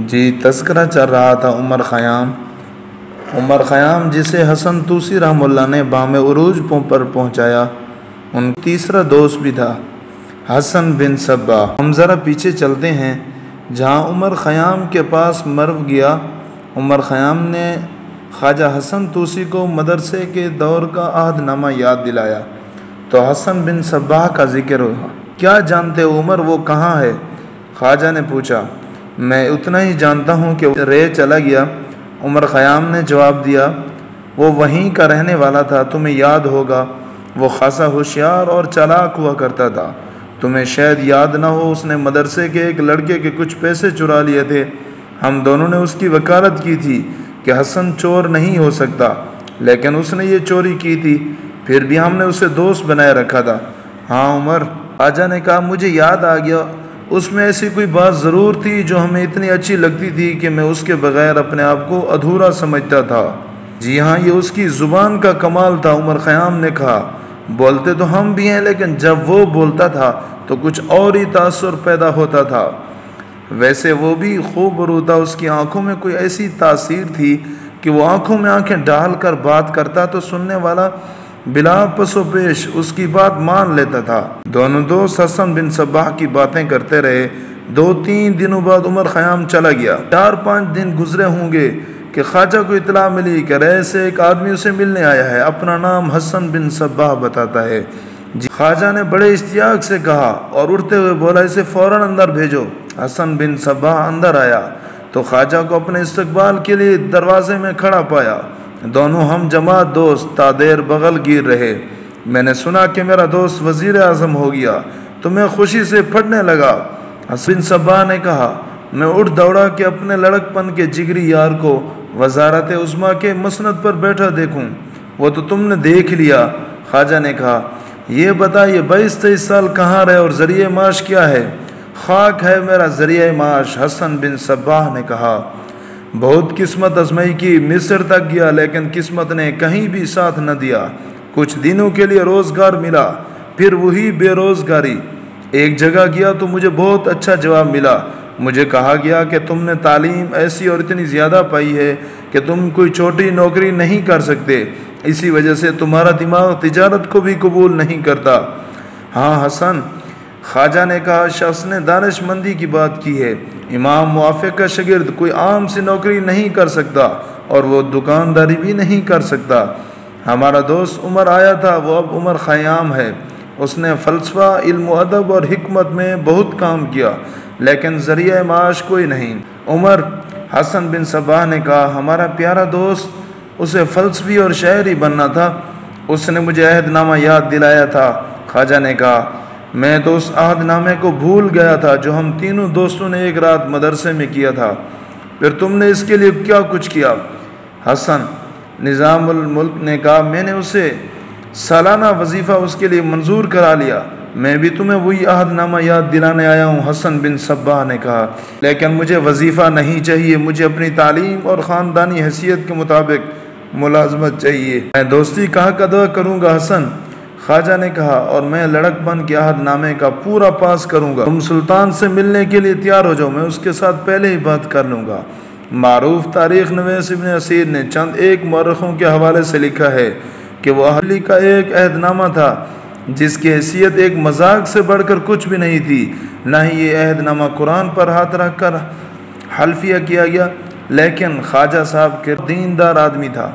جی تذکرہ چل رہا تھا عمر خیام جسے حسن طوسی رحمہ اللہ نے بام عروج پر پہنچایا، ان تیسرا دوست بھی تھا حسن بن صباح۔ ہم ذرا پیچھے چلتے ہیں، جہاں عمر خیام کے پاس مرو گیا، عمر خیام نے خواجہ حسن طوسی کو مدرسے کے دور کا عہد نامہ یاد دلایا تو حسن بن صباح کا ذکر ہوا۔ کیا جانتے ہو عمر وہ کہاں ہے؟ خواجہ نے پوچھا۔ میں اتنا ہی جانتا ہوں کہ رے چلا گیا، عمر خیام نے جواب دیا۔ وہ وہیں کا رہنے والا تھا، تمہیں یاد ہوگا، وہ خاصا ہوشیار اور چالاک ہوا کرتا تھا، تمہیں شاید یاد نہ ہو، اس نے مدرسے کے ایک لڑکے کے کچھ پیسے چرا لیے تھے، ہم دونوں نے اس کی وکالت کی تھی کہ حسن چور نہیں ہو سکتا، لیکن اس نے یہ چوری کی تھی، پھر بھی ہم نے اسے دوست بنائے رکھا تھا۔ ہاں عمر، خواجہ نے کہا، مجھے یاد آ گیا، اس میں ایسی کوئی بات ضرور تھی جو ہمیں اتنی اچھی لگتی تھی کہ میں اس کے بغیر اپنے آپ کو ادھورا سمجھتا تھا۔ جی ہاں، یہ اس کی زبان کا کمال تھا، عمر خیام نے کہا۔ بولتے تو ہم بھی ہیں، لیکن جب وہ بولتا تھا تو کچھ اور ہی تاثر پیدا ہوتا تھا۔ ویسے وہ بھی خوب رو تھا، اس کی آنکھوں میں کوئی ایسی تاثیر تھی کہ وہ آنکھوں میں آنکھیں ڈال کر بات کرتا تو سننے والا بلا پس و پیش اس کی بات مان لیتا تھا۔ دونوں دوست حسن بن صباح کی باتیں کرتے رہے۔ 2-3 دنوں بعد عمر خیام چلا گیا۔ 4-5 دن گزرے ہوں گے کہ خواجہ کو اطلاع ملی کہ رے سے ایک آدمی اسے ملنے آیا ہے، اپنا نام حسن بن صباح بتاتا ہے۔ جی خواجہ نے بڑے اشتیاق سے کہا اور اٹھتے ہوئے بولا، اسے فوراً اندر بھیجو۔ حسن بن صباح اندر آیا تو خواجہ کو اپنے استقبال کے لیے دروازے میں کھڑا پایا۔ دونوں ہم جماعت دوست تا دیر بغل گیر رہے۔ میں نے سنا کہ میرا دوست وزیر اعظم ہو گیا تو میں خوشی سے پھٹنے لگا۔ حسن بن صباح نے کہا، میں اٹھ دوڑا کہ اپنے لڑک پن کے جگری یار کو وزارت عظمیٰ کے مسند پر بیٹھا دیکھوں، وہ تو تم نے دیکھ لیا۔ خواجہ نے کہا، یہ بتا، یہ 22-23 سال کہاں رہے اور ذریعہ معاش کیا ہے؟ خاک ہے میرا ذریعہ معاش، حسن بن صباح نے کہا۔ بہت قسمت آزمائی کی، مصر تک گیا، لیکن قسمت نے کہیں بھی ساتھ نہ دیا۔ کچھ دنوں کے لیے روزگار ملا، پھر وہی بے روزگاری۔ ایک جگہ گیا تو مجھے بہت اچھا جواب ملا، مجھے کہا گیا کہ تم نے تعلیم ایسی اور اتنی زیادہ پائی ہے کہ تم کوئی چھوٹی نوکری نہیں کر سکتے، اسی وجہ سے تمہارا دماغ تجارت کو بھی قبول نہیں کرتا۔ ہاں حسن، خواجہ نے کہا، شخص نے دانش مندی کی بات کی ہے، امام موافق کا شاگرد کوئی عام سی نوکری نہیں کر سکتا اور وہ دکانداری بھی نہیں کر سکتا۔ ہمارا دوست عمر آیا تھا، وہ اب عمر خیام ہے، اس نے فلسفہ، علم و ادب اور حکمت میں بہت کام کیا، لیکن ذریعہ معاش کوئی نہیں۔ عمر، حسن بن صباح نے کہا، ہمارا پیارا دوست، اسے فلسفی اور شاعری بننا تھا، اس نے مجھے عہد نامہ یاد دلایا تھا۔ خواجہ نے کہا، میں تو اس عہد نامے کو بھول گیا تھا جو ہم تینوں دوستوں نے ایک رات مدرسے میں کیا تھا، پھر تم نے اس کے لیے کیا کچھ کیا؟ حسن، نظام الملک نے کہا، میں نے اسے سالانہ وظیفہ اس کے لیے منظور کرا لیا، میں بھی تمہیں وہی عہد نامہ یاد دلانے آیا ہوں۔ حسن بن صباح نے کہا، لیکن مجھے وظیفہ نہیں چاہیے، مجھے اپنی تعلیم اور خاندانی حیثیت کے مطابق ملازمت چاہیے۔ میں دوستی کہاں ادا کروں گا حسن؟ خواجہ نے کہا، اور میں لڑک پن کے عہد نامے کا پورا پاس کروں گا، تم سلطان سے ملنے کے لیے تیار ہو جاؤ، میں اس کے ساتھ پہلے ہی بات کر لوں گا۔ معروف تاریخ نویس ابن اسیر نے چند ایک مورخوں کے حوالے سے لکھا ہے کہ وہ اہلی کا ایک عہد نامہ تھا جس کی حیثیت ایک مذاق سے بڑھ کر کچھ بھی نہیں تھی، نہ ہی یہ عہد نامہ قرآن پر ہاتھ رکھ کر حلفیہ کیا گیا، لیکن خواجہ صاحب کے دیندار آدمی تھا۔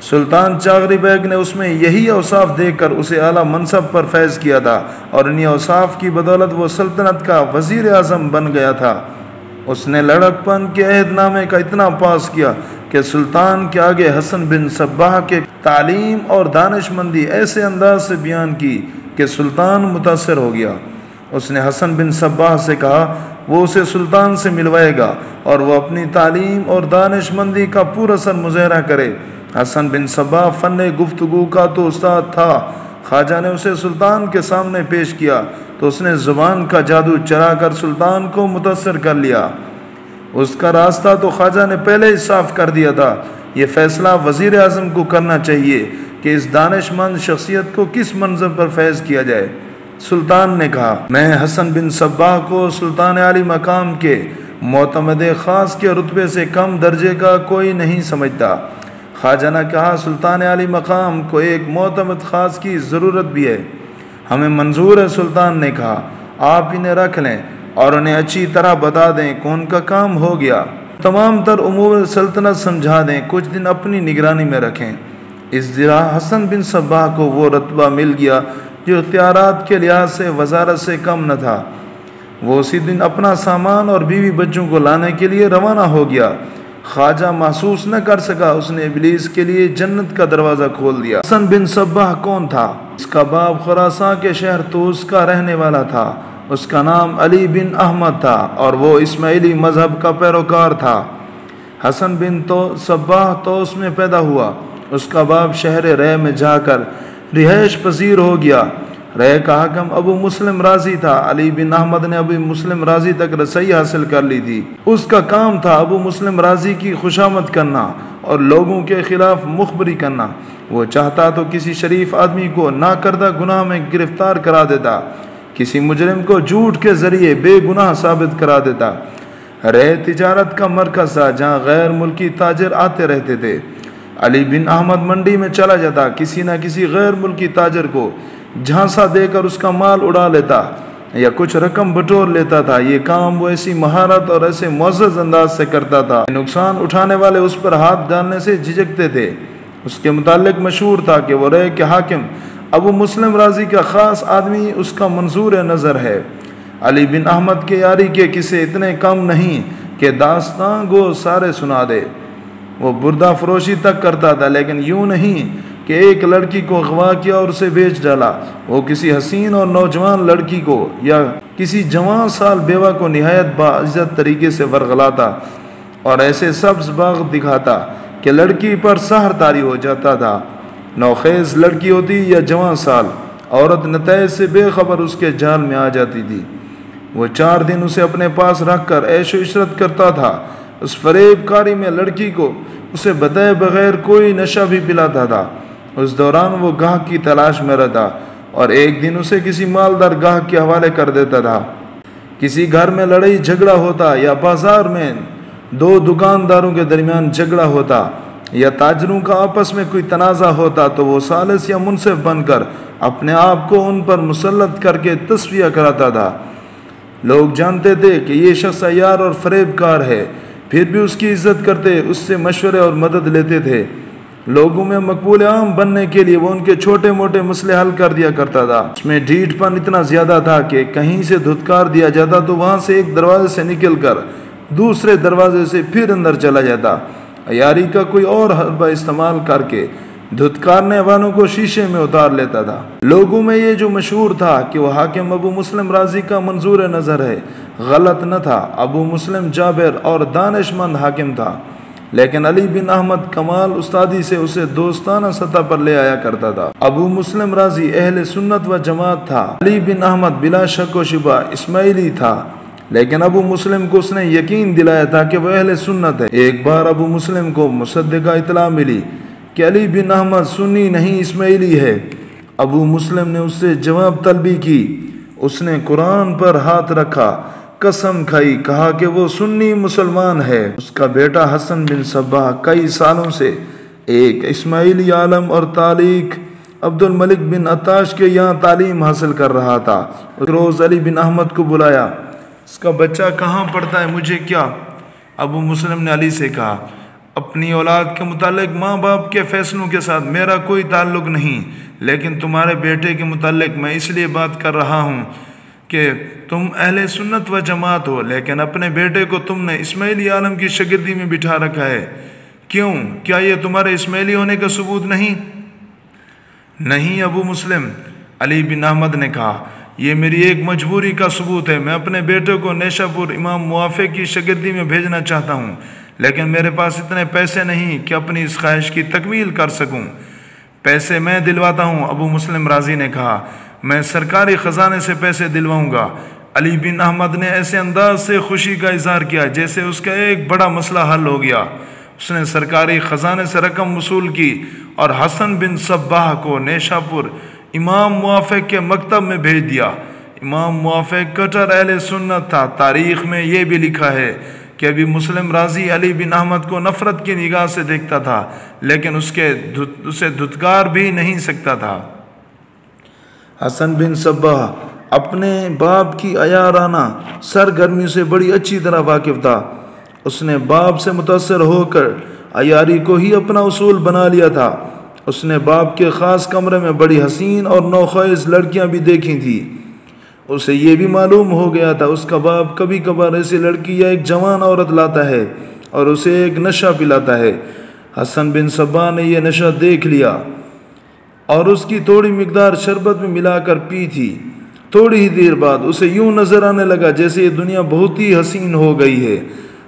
سلطان چاغری بیگ نے اس میں یہی اوصاف دیکھ کر اسے اعلیٰ منصب پر فیض کیا تھا، اور انہی اوصاف کی بدولت وہ سلطنت کا وزیر اعظم بن گیا تھا۔ اس نے لڑک پن کے عہد نامے کا اتنا پاس کیا کہ سلطان کے آگے حسن بن صباح کے تعلیم اور دانش مندی ایسے انداز سے بیان کی کہ سلطان متاثر ہو گیا۔ اس نے حسن بن صباح سے کہا وہ اسے سلطان سے ملوائے گا اور وہ اپنی تعلیم اور دانش مندی کا پورا سر مظاہرہ کرے۔ حسن بن صباح فن گفتگو کا تو استاد تھا، خواجہ نے اسے سلطان کے سامنے پیش کیا تو اس نے زبان کا جادو چرا کر سلطان کو متاثر کر لیا۔ اس کا راستہ تو خواجہ نے پہلے ہی صاف کر دیا تھا، یہ فیصلہ وزیر اعظم کو کرنا چاہیے کہ اس دانش مند شخصیت کو کس منظر پر فیض کیا جائے۔ سلطان نے کہا، میں حسن بن صباح کو سلطان عالی مقام کے معتمد خاص کے رتبے سے کم درجے کا کوئی نہیں سمجھتا۔ خواجہ نے کہا سلطان علی مقام کو ایک معتمد خاص کی ضرورت بھی ہے، ہمیں منظور ہے۔ سلطان نے کہا آپ انہیں رکھ لیں اور انہیں اچھی طرح بتا دیں کہ ان کا کام ہو گیا، تمام تر امور سلطنت سمجھا دیں، کچھ دن اپنی نگرانی میں رکھیں۔ اس طرح حسن بن صباح کو وہ رتبہ مل گیا جو اختیارات کے لحاظ سے وزارت سے کم نہ تھا۔ وہ اسی دن اپنا سامان اور بیوی بچوں کو لانے کے لیے روانہ ہو گیا۔ خواجہ محسوس نہ کر سکا، اس نے ابلیس کے لیے جنت کا دروازہ کھول دیا۔ حسن بن صباح کون تھا؟ اس کا باپ خراسان کے شہر طوس کا رہنے والا تھا، اس کا نام علی بن احمد تھا اور وہ اسماعیلی مذہب کا پیروکار تھا۔ حسن بن صباح طوس میں پیدا ہوا، اس کا باپ شہر رے میں جا کر رہائش پذیر ہو گیا۔ رے کا حاکم ابو مسلم راضی تھا۔ علی بن احمد نے ابو مسلم راضی تک رسائی حاصل کر لی تھی۔ اس کا کام تھا ابو مسلم راضی کی خوشامد کرنا اور لوگوں کے خلاف مخبری کرنا۔ وہ چاہتا تو کسی شریف آدمی کو ناکردہ گناہ میں گرفتار کرا دیتا، کسی مجرم کو جھوٹ کے ذریعے بے گناہ ثابت کرا دیتا۔ رے تجارت کا مرکز تھا جہاں غیر ملکی تاجر آتے رہتے تھے۔ علی بن احمد منڈی میں چلا جاتا، کسی نہ کسی غیر ملکی تاجر کو جھانسا دے کر اس کا مال اڑا لیتا یا کچھ رقم بٹور لیتا تھا۔ یہ کام وہ ایسی مہارت اور ایسے معزز انداز سے کرتا تھا، نقصان اٹھانے والے اس پر ہاتھ ڈالنے سے جھجکتے تھے۔ اس کے متعلق مشہور تھا کہ وہ رے کے حاکم ابو مسلم راضی کا خاص آدمی اس کا منظور نظر ہے۔ علی بن احمد کے یاری کے قصے اتنے کم نہیں کہ داستان گو سارے سنا دے۔ وہ بردہ فروشی تک کرتا تھا، لیکن یوں نہیں کہ ایک لڑکی کو اغوا کیا اور اسے بیچ ڈالا۔ وہ کسی حسین اور نوجوان لڑکی کو یا کسی جوان سال بیوہ کو نہایت باعزت طریقے سے ورغلاتا اور ایسے سبز باغ دکھاتا کہ لڑکی پر سحر طاری ہو جاتا تھا۔ نوخیز لڑکی ہوتی یا جوان سال، عورت نتائج سے بے خبر اس کے جال میں آ جاتی تھی۔ وہ 4 دن اسے اپنے پاس رکھ کر عیش و عشرت کرتا تھا۔ اس فریب کاری میں لڑکی کو اسے بتائے بغیر کوئی نشہ بھی پلاتا تھا۔ اس دوران وہ گاہک کی تلاش میں رہتا اور ایک دن اسے کسی مالدار گاہک کے حوالے کر دیتا تھا۔ کسی گھر میں لڑائی جھگڑا ہوتا یا بازار میں 2 دکانداروں کے درمیان جھگڑا ہوتا یا تاجروں کا آپس میں کوئی تنازع ہوتا تو وہ ثالث یا منصف بن کر اپنے آپ کو ان پر مسلط کر کے تصفیہ کراتا تھا۔ لوگ جانتے تھے کہ یہ شخص عیار اور فریب کار ہے، پھر بھی اس کی عزت کرتے، اس سے مشورے اور مدد لیتے تھے۔ لوگوں میں مقبول عام بننے کے لیے وہ ان کے چھوٹے موٹے مسئلے حل کر دیا کرتا تھا۔ اس میں ڈھیٹ پن اتنا زیادہ تھا کہ کہیں سے دھتکار دیا جاتا تو وہاں سے ایک دروازے سے نکل کر دوسرے دروازے سے پھر اندر چلا جاتا۔ عیاری کا کوئی اور حربہ استعمال کر کے دھتکارنے والوں کو شیشے میں اتار لیتا تھا۔ لوگوں میں یہ جو مشہور تھا کہ وہ حاکم ابو مسلم راضی کا منظور نظر ہے، غلط نہ تھا۔ ابو مسلم جابر اور دانش مند حاکم تھا، لیکن علی بن احمد کمال استادی سے اسے دوستانہ سطح پر لے آیا کرتا تھا۔ ابو مسلم راضی اہل سنت و جماعت تھا۔ علی بن احمد بلا شک و شبہ اسماعیلی تھا، لیکن ابو مسلم کو اس نے یقین دلایا تھا کہ وہ اہل سنت ہے۔ ایک بار ابو مسلم کو مصدقہ اطلاع ملی کہ علی بن احمد سنی نہیں اسماعیلی ہے۔ ابو مسلم نے اس سے جواب طلبی کی۔ اس نے قرآن پر ہاتھ رکھا، قسم کھائی، کہا کہ وہ سنی مسلمان ہے۔ اس کا بیٹا حسن بن صباح کئی سالوں سے ایک اسماعیلی عالم اور تالیق عبد الملک بن عطاش کے یہاں تعلیم حاصل کر رہا تھا۔ ایک روز علی بن احمد کو بلایا، اس کا بچہ کہاں پڑھتا ہے مجھے کیا؟ ابو مسلم نے علی سے کہا، اپنی اولاد کے متعلق ماں باپ کے فیصلوں کے ساتھ میرا کوئی تعلق نہیں، لیکن تمہارے بیٹے کے متعلق میں اس لیے بات کر رہا ہوں کہ تم اہل سنت و جماعت ہو، لیکن اپنے بیٹے کو تم نے اسماعیلی عالم کی شاگردی میں بٹھا رکھا ہے۔ کیوں؟ کیا یہ تمہارے اسماعیلی ہونے کا ثبوت نہیں؟ نہیں ابو مسلم، علی بن احمد نے کہا، یہ میری ایک مجبوری کا ثبوت ہے۔ میں اپنے بیٹے کو نیشا پور امام موافق کی شاگردی میں بھیجنا چاہتا ہوں، لیکن میرے پاس اتنے پیسے نہیں کہ اپنی اس خواہش کی تکمیل کر سکوں۔ پیسے میں دلواتا ہوں، ابو مسلم راضی نے کہا، میں سرکاری خزانے سے پیسے دلواؤں گا۔ علی بن احمد نے ایسے انداز سے خوشی کا اظہار کیا جیسے اس کا ایک بڑا مسئلہ حل ہو گیا۔ اس نے سرکاری خزانے سے رقم وصول کی اور حسن بن صباح کو نیشا پور امام موافق کے مکتب میں بھیج دیا۔ امام موافق کٹر اہل سنت تھا۔ تاریخ میں یہ بھی لکھا ہے کہ ابھی مسلم راضی علی بن احمد کو نفرت کی نگاہ سے دیکھتا تھا، لیکن اسے دھتکار بھی نہیں سکتا تھا۔ حسن بن صباح اپنے باپ کی عیارانہ سرگرمی سے بڑی اچھی طرح واقف تھا۔ اس نے باپ سے متاثر ہو کر عیاری کو ہی اپنا اصول بنا لیا تھا۔ اس نے باپ کے خاص کمرے میں بڑی حسین اور نوخیز لڑکیاں بھی دیکھی تھیں۔ اسے یہ بھی معلوم ہو گیا تھا اس کا باپ کبھی کبھار ایسی لڑکی یا ایک جوان عورت لاتا ہے اور اسے ایک نشہ پلاتا ہے۔ حسن بن صباح نے یہ نشہ دیکھ لیا اور اس کی تھوڑی مقدار شربت میں ملا کر پی تھی۔ تھوڑی ہی دیر بعد اسے یوں نظر آنے لگا جیسے یہ دنیا بہت ہی حسین ہو گئی ہے۔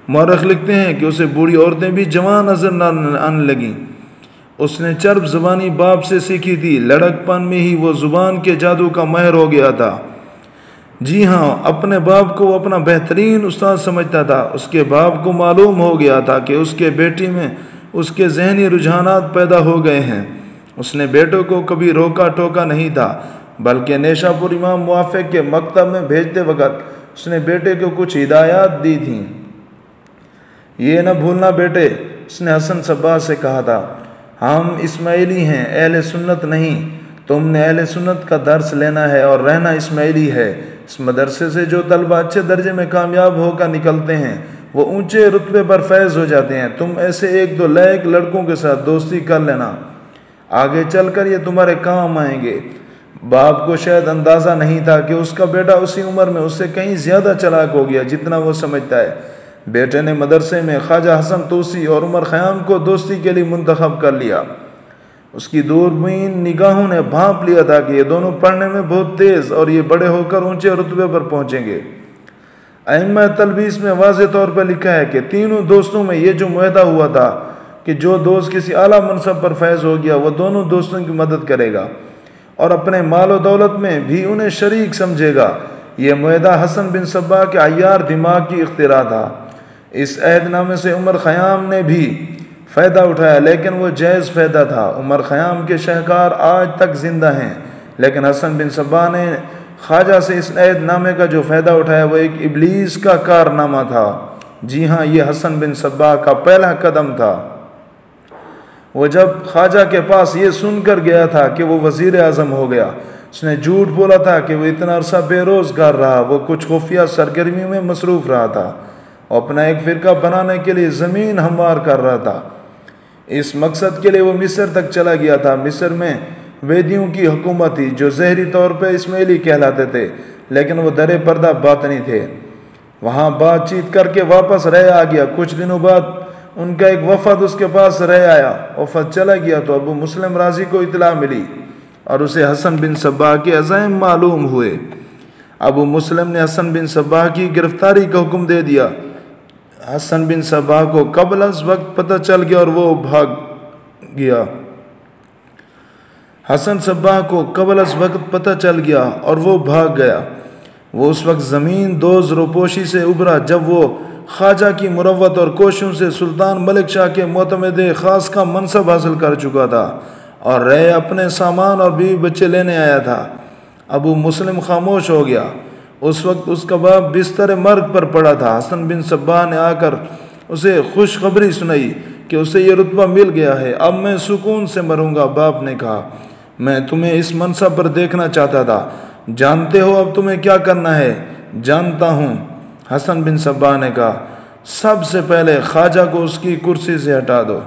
مورخ لکھتے ہیں کہ اسے بوڑھی عورتیں بھی جوان نظر آنے لگیں۔ اس نے چرب زبانی باپ سے سیکھی تھی۔ لڑک پن میں ہی وہ زبان کے جادو کا ماہر ہو گیا تھا۔ جی ہاں، اپنے باپ کو وہ اپنا بہترین استاد سمجھتا تھا۔ اس کے باپ کو معلوم ہو گیا تھا کہ اس کے بیٹی میں اس کے ذہنی رجحانات پیدا ہو گئے ہیں۔ اس نے بیٹوں کو کبھی روکا ٹوکا نہیں تھا، بلکہ نیشا پور امام موافق کے مکتب میں بھیجتے وقت اس نے بیٹے کو کچھ ہدایات دی تھیں۔ یہ نہ بھولنا بیٹے، اس نے حسن صباح سے کہا تھا، ہم اسماعیلی ہیں، اہل سنت نہیں۔ تم نے اہل سنت کا درس لینا ہے اور رہنا اسماعیلی ہے۔ اس مدرسے سے جو طلبہ اچھے درجے میں کامیاب ہو کر نکلتے ہیں وہ اونچے رتبے پر فیض ہو جاتے ہیں۔ تم ایسے ایک دو لائق لڑکوں کے ساتھ دوستی کر لینا، آگے چل کر یہ تمہارے کام آئیں گے۔ باپ کو شاید اندازہ نہیں تھا کہ اس کا بیٹا اسی عمر میں اس سے کہیں زیادہ چلاک ہو گیا جتنا وہ سمجھتا ہے۔ بیٹے نے مدرسے میں خواجہ حسن توسی اور عمر خیام کو دوستی کے لیے منتخب کر لیا۔ اس کی دوربین نگاہوں نے بھانپ لیا تھا کہ یہ دونوں پڑھنے میں بہت تیز اور یہ بڑے ہو کر اونچے رتبے پر پہنچیں گے۔ ائمہ تلبیس میں واضح طور پر لکھا ہے کہ تینوں دوستوں میں یہ جو معاہدہ ہوا تھا کہ جو دوست کسی اعلیٰ منصب پر فیض ہو گیا وہ دونوں دوستوں کی مدد کرے گا اور اپنے مال و دولت میں بھی انہیں شریک سمجھے گا۔ یہ معاہدہ حسن بن صباح کے عیار دماغ کی اختراع تھا۔ اس عہد نامے سے عمر خیام نے بھی فائدہ اٹھایا، لیکن وہ جائز فائدہ تھا۔ عمر خیام کے شاہکار آج تک زندہ ہیں، لیکن حسن بن صباح نے خواجہ سے اس عہد نامے کا جو فائدہ اٹھایا وہ ایک ابلیس کا کارنامہ تھا۔ جی ہاں، یہ حسن بن صباح کا پہلا قدم تھا۔ وہ جب خواجہ کے پاس یہ سن کر گیا تھا کہ وہ وزیر اعظم ہو گیا، اس نے جھوٹ بولا تھا کہ وہ اتنا عرصہ بے روزگار رہا۔ وہ کچھ خفیہ سرگرمیوں میں مصروف رہا تھا اور اپنا ایک فرقہ بنانے کے لیے زمین ہموار کر رہا تھا۔ اس مقصد کے لیے وہ مصر تک چلا گیا تھا۔ مصر میں ویدیوں کی حکومت تھی جو ظاہری طور پہ اسماعیلی کہلاتے تھے، لیکن وہ در پردہ باطنی تھے۔ وہاں بات چیت کر کے واپس رہ آ گیا۔ کچھ دنوں بعد ان کا ایک وفد اس کے پاس رہ آیا۔ وفد چلا گیا تو ابو مسلم رازی کو اطلاع ملی اور اسے حسن بن صباح کے عزائم معلوم ہوئے۔ ابو مسلم نے حسن بن صباح کی گرفتاری کا حکم دے دیا۔ حسن بن صباح کو قبل از وقت پتہ چل گیا اور وہ بھاگ گیا۔ حسن صباح کو قبل از وقت پتہ چل گیا اور وہ بھاگ گیا۔ وہ اس وقت زمین دوز روپوشی سے ابھرا جب وہ خواجہ کی مروت اور کوششوں سے سلطان ملک شاہ کے معتمد خاص کا منصب حاصل کر چکا تھا اور رہ اپنے سامان اور بیوی بچے لینے آیا تھا۔ ابو مسلم خاموش ہو گیا۔ اس وقت اس کا باپ بستر مرگ پر پڑا تھا۔ حسن بن صباح نے آ کر اسے خوشخبری سنائی کہ اسے یہ رتبہ مل گیا ہے۔ اب میں سکون سے مروں گا۔ باپ نے کہا، میں تمہیں اس منصب پر دیکھنا چاہتا تھا۔ جانتے ہو اب تمہیں کیا کرنا ہے؟ جانتا ہوں، حسن بن صباح نے کہا، سب سے پہلے خواجہ کو اس کی کرسی سے ہٹا دو۔